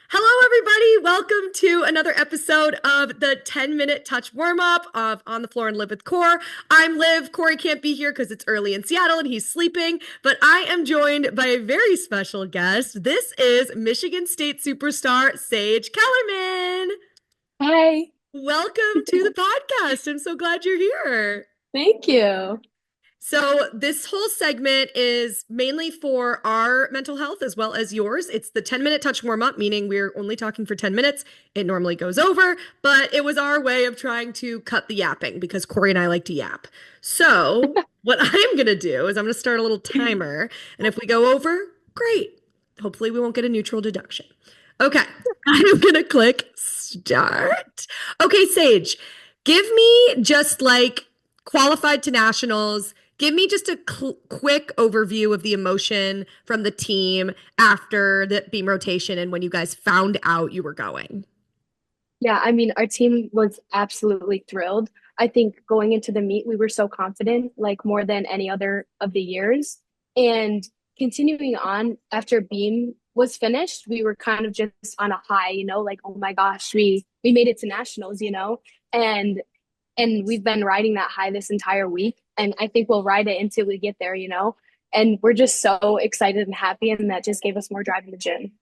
Hello, everybody. Welcome to another episode of the 10-minute Touch Warmup of On the Floor and Live with Core. I'm Liv. Corey can't be here because it's early in Seattle and he's sleeping, but I am joined by a very special guest. This is Michigan State superstar Sage Kellerman. Hi, Welcome to the podcast. I'm so glad you're here. thank you. So, this whole segment is mainly for our mental health as well as yours. It's the 10-minute touch warm up, meaning we're only talking for 10 minutes. It normally goes over, but it was our way of trying to cut the yapping because Corey and I like to yap. So, what I'm going to do is I'm going to start a little timer. And if we go over, great. Hopefully, we won't get a neutral deduction. Okay, I'm going to click start. Okay, Sage, give me just like qualified to nationals. Give me just a quick overview of the emotion from the team after the beam rotation and when you guys found out you were going. Yeah, I mean, our team was absolutely thrilled. I think going into the meet, we were so confident, like more than any other of the years. And continuing on after beam was finished, we were kind of just on a high, like, oh my gosh, we made it to nationals. And we've been riding that high this entire week. And I think we'll ride it until we get there. And we're just so excited and happy. And that just gave us more drive in the gym.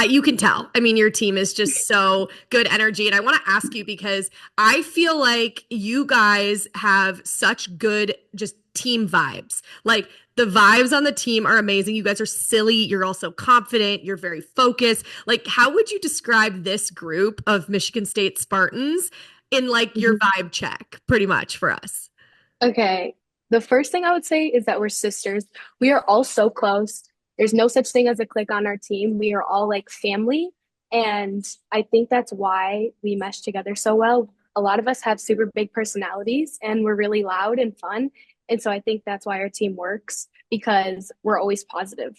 You can tell. I mean, your team is just so good energy. And I want to ask you because I feel like you guys have such good just team vibes. Like the vibes on the team are amazing. You guys are silly. You're also confident. You're very focused. Like, how would you describe this group of Michigan State Spartans in like your vibe check, pretty much for us? Okay. The first thing I would say is that we're sisters. We are all so close. There's no such thing as a clique on our team. We are all like family. And I think that's why we mesh together so well. A lot of us have super big personalities and we're really loud and fun. And so I think that's why our team works because we're always positive.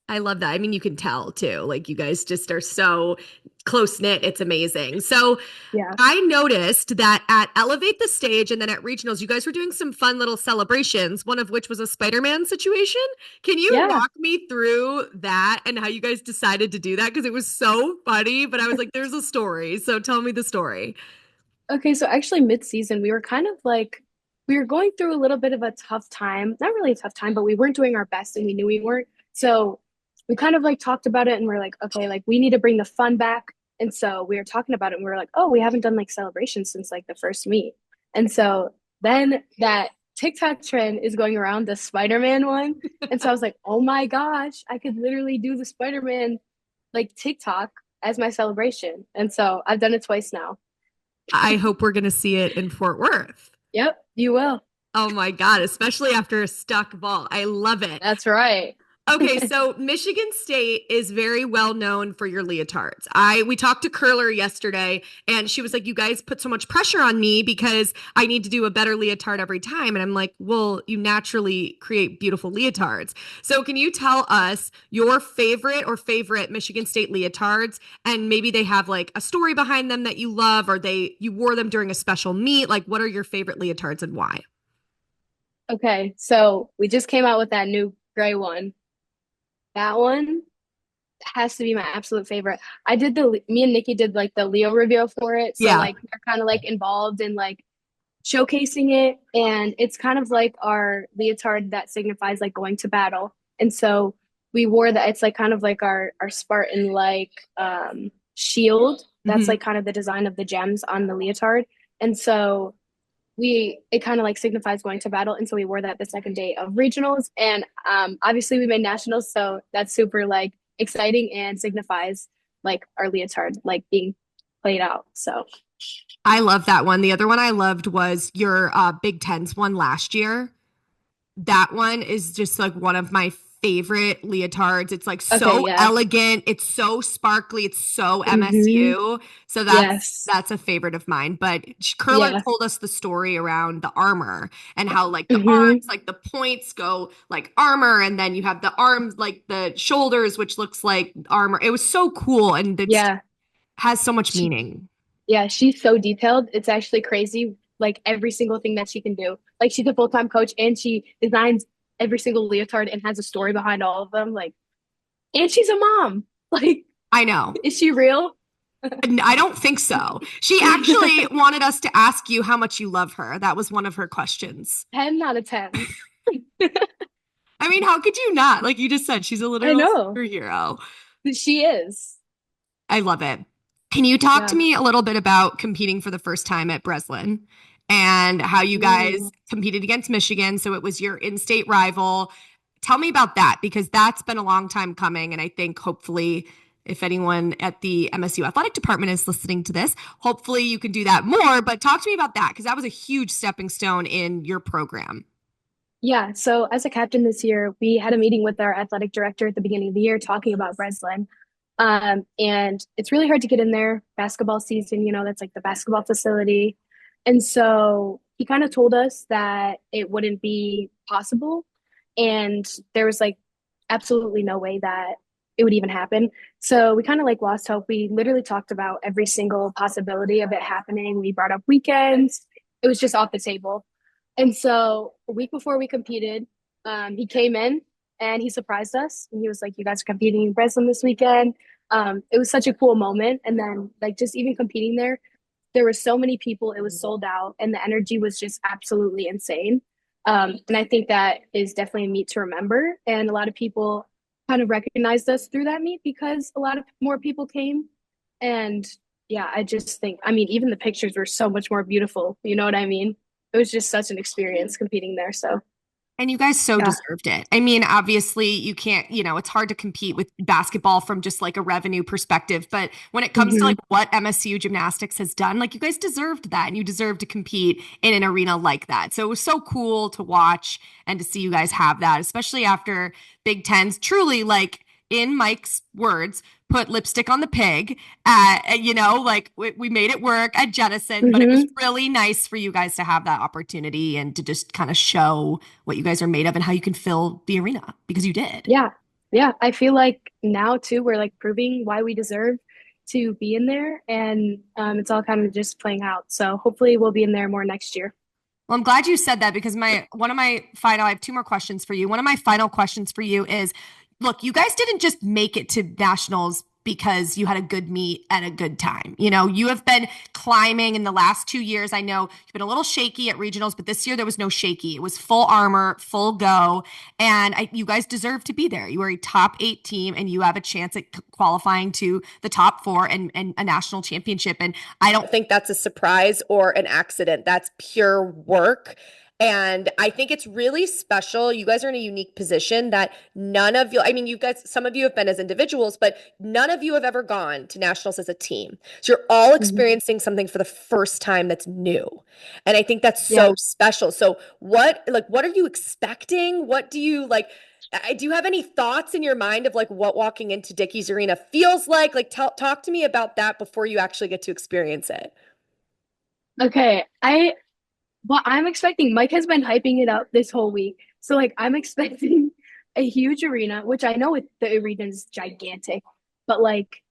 I love that. I mean, you can tell too. Like you guys just are so close knit. It's amazing. So Yeah. I noticed that at Elevate the Stage and then at regionals, you guys were doing some fun little celebrations, one of which was a Spider-Man situation. Can you Yeah. walk me through that and how you guys decided to do that? Because it was so funny, but I was like, there's a story. So tell me the story. Okay, so actually mid-season, we were kind of like we were going through a little bit of a tough time. Not really a tough time, but we weren't doing our best and we knew we weren't. So we kind of like talked about it and we're like, okay, like we need to bring the fun back. And so we were talking about it and we were like, oh, we haven't done like celebrations since like the first meet. And so then that TikTok trend is going around the Spider-Man one. And so I was like, oh my gosh, I could literally do the Spider-Man like TikTok as my celebration. And so I've done it twice now. I hope we're going to see it in Fort Worth. Yep, you will. Oh my God, especially after a stuck ball. I love it. That's right. Okay, so Michigan State is very well known for your leotards. We talked to Curler yesterday and she was like, "You guys put so much pressure on me because I need to do a better leotard every time." And I'm like, "Well, you naturally create beautiful leotards." So can you tell us your favorite Michigan State leotards and maybe they have like a story behind them that you love or you wore them during a special meet? Like what are your favorite leotards and why? Okay, so we just came out with that new gray one. That one has to be my absolute favorite. Me and Nikki did like the Leo reveal for it. So Yeah. like they're kind of like involved in like showcasing it. And it's kind of like our leotard that signifies like going to battle. And so we wore that. It's like kind of like our Spartan like shield. That's Mhm. like kind of the design of the gems on the leotard. And so it kind of like signifies going to battle, and so we wore that the second day of regionals, and obviously we made nationals, so that's super like exciting and signifies like our leotard like being played out. So I love that one. The other one I loved was your Big Tens one last year. That one is just like one of my favorite leotards. It's like okay, so yeah. elegant, it's so sparkly, it's so Hmm. MSU. So Yes. that's a favorite of mine. But Curler Yeah. told us the story around the armor and how like the Hmm. arms, like the points go like armor, and then you have the arms like the shoulders, which looks like armor. It was so cool and it Yeah. has so much She, meaning. yeah, she's so detailed. It's actually crazy. Like every single thing that she can do. Like she's a full-time coach and she designs every single leotard and has a story behind all of them. Like, and she's a mom. Like, I know. Is she real? I don't think so. She actually wanted us to ask you how much you love her. That was one of her questions. 10 out of 10. I mean, how could you not? Like you just said, she's a I literal know. superhero. She is. I love it. Can you talk to Yeah. me a little bit about competing for the first time at Breslin and how you guys Ooh. competed against Michigan? So it was your in-state rival. Tell me about that because that's been a long time coming. And I think hopefully, if anyone at the MSU athletic department is listening to this, hopefully you can do that more. But talk to me about that because that was a huge stepping stone in your program. Yeah, so as a captain this year, we had a meeting with our athletic director at the beginning of the year talking about Breslin. And it's really hard to get in there. Basketball season, that's like the basketball facility. And so he kind of told us that it wouldn't be possible. And there was like absolutely no way that it would even happen. So we kind of like lost hope. We literally talked about every single possibility of it happening. We brought up weekends. It was just off the table. And so a week before we competed, he came in and he surprised us. And he was like, "You guys are competing in Breslin this weekend." It was such a cool moment. And then, like, just even competing there were so many people. It was sold out, and the energy was just absolutely insane. And I think that is definitely a meet to remember. And a lot of people kind of recognized us through that meet because a lot of more people came. And yeah, I just think, I mean, even the pictures were so much more beautiful. You know what I mean? It was just such an experience competing there. So And you guys so yeah. deserved it. I mean, obviously, you can't, it's hard to compete with basketball from just like a revenue perspective. But when it comes to Hmm. like what MSU gymnastics has done, like you guys deserved that and you deserve to compete in an arena like that. So it was so cool to watch and to see you guys have that, especially after Big Ten's truly like in Mike's words, put lipstick on the pig like we made it work at Jettison, but it was Hmm. really nice for you guys to have that opportunity and to just kind of show what you guys are made of and how you can fill the arena because you did. Yeah. Yeah. I feel like now too, we're like proving why we deserve to be in there. And it's all kind of just playing out. So hopefully we'll be in there more next year. Well, I'm glad you said that because I have two more questions for you. One of my final questions for you is, look, you guys didn't just make it to nationals because you had a good meet at a good time. You have been climbing in the last 2 years. I know you've been a little shaky at regionals, but this year there was no shaky. It was full armor, full go, and you guys deserve to be there. You are a top 8 team, and you have a chance at qualifying to the top 4 and a national championship. And I don't think that's a surprise or an accident. That's pure work. And I think it's really special. You guys are in a unique position that none of you, I mean, you guys, some of you have been as individuals, but none of you have ever gone to nationals as a team. So you're all Hmm. experiencing something for the first time that's new. And I think that's Yeah. so special. So what are you expecting? What do you like? Do you have any thoughts in your mind of like what walking into Dickies Arena feels like? Like, talk to me about that before you actually get to experience it. Okay. Well, I'm expecting Mike has been hyping it up this whole week. So like I'm expecting a huge arena, which I know the arena is gigantic, but like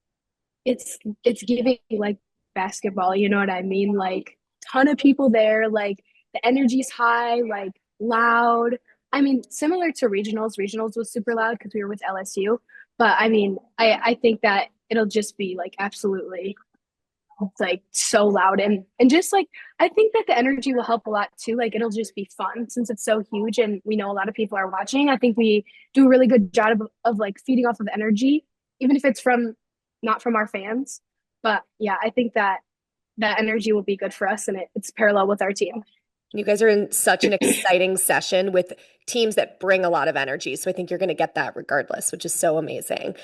it's giving like basketball, you know what I mean? Like ton of people there, like the energy's high, like loud. I mean, similar to regionals. Regionals was super loud because we were with LSU. But I mean, I think that it'll just be like absolutely like so loud and just like I think that the energy will help a lot too. Like it'll just be fun since it's so huge and we know a lot of people are watching. I think we do a really good job of like feeding off of energy, even if it's from not from our fans. But yeah, I think that that energy will be good for us and it's parallel with our team. You guys are in such an exciting session with teams that bring a lot of energy. So I think you're going to get that regardless, which is so amazing.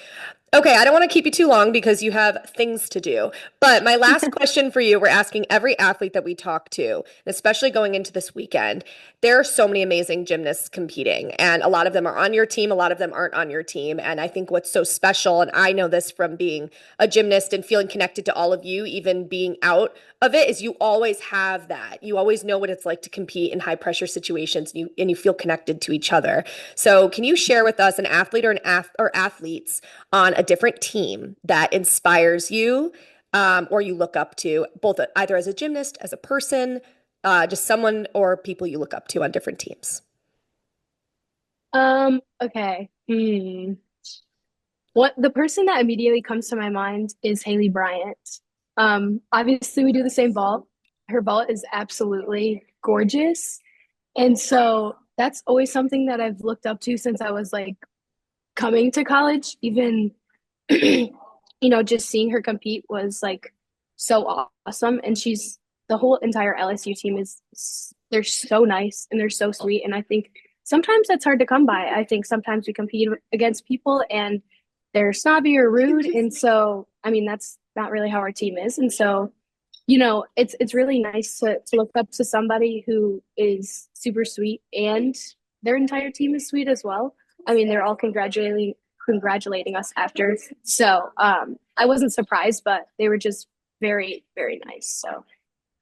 Okay, I don't want to keep you too long because you have things to do. But my last question for you, we're asking every athlete that we talk to, and especially going into this weekend. There are so many amazing gymnasts competing, and a lot of them are on your team, a lot of them aren't on your team. And I think what's so special, and I know this from being a gymnast and feeling connected to all of you, even being out of it, is you always have that. You always know what it's like to compete in high pressure situations, and you feel connected to each other. So, can you share with us an athlete or athletes on a different team that inspires you or you look up to, both either as a gymnast, as a person, just someone or people you look up to on different teams? Okay. What the person that immediately comes to my mind is Haley Bryant. Obviously we do the same vault. Her vault is absolutely gorgeous. And so that's always something that I've looked up to since I was like coming to college. Even, just seeing her compete was like so awesome. And the whole entire LSU team they're so nice and they're so sweet. And I think sometimes that's hard to come by. I think sometimes we compete against people and they're snobby or rude. And so, I mean, that's not really how our team is. And so, it's really nice to look up to somebody who is super sweet and their entire team is sweet as well. I mean, they're all congratulating us after. So I wasn't surprised, but they were just very, very nice. So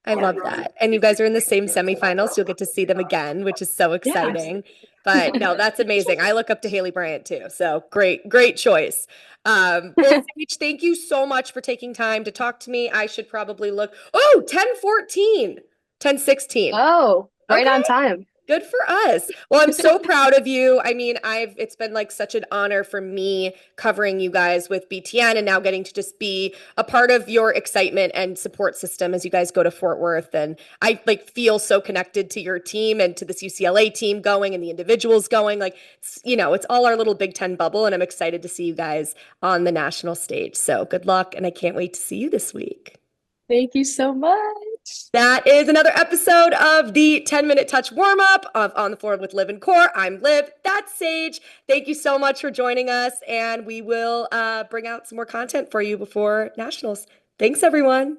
I yeah. love that. And you guys are in the same semifinals. So you'll get to see them again, which is so Yeah. exciting. But no, that's amazing. I look up to Haley Bryant too. So great choice. Well, Sage, thank you so much for taking time to talk to me. I should probably look. Oh, 10:14, 10:16. Oh, right Okay. on time. Good for us. Well, I'm so proud of you. I mean, it's been like such an honor for me covering you guys with BTN and now getting to just be a part of your excitement and support system as you guys go to Fort Worth. And I like feel so connected to your team and to this UCLA team going and the individuals going. Like, it's all our little Big Ten bubble. And I'm excited to see you guys on the national stage. So good luck. And I can't wait to see you this week. Thank you so much. That is another episode of the 10-minute touch warm up of On the Floor with Liv and Core. I'm Liv. That's Sage. Thank you so much for joining us. And we will bring out some more content for you before nationals. Thanks, everyone.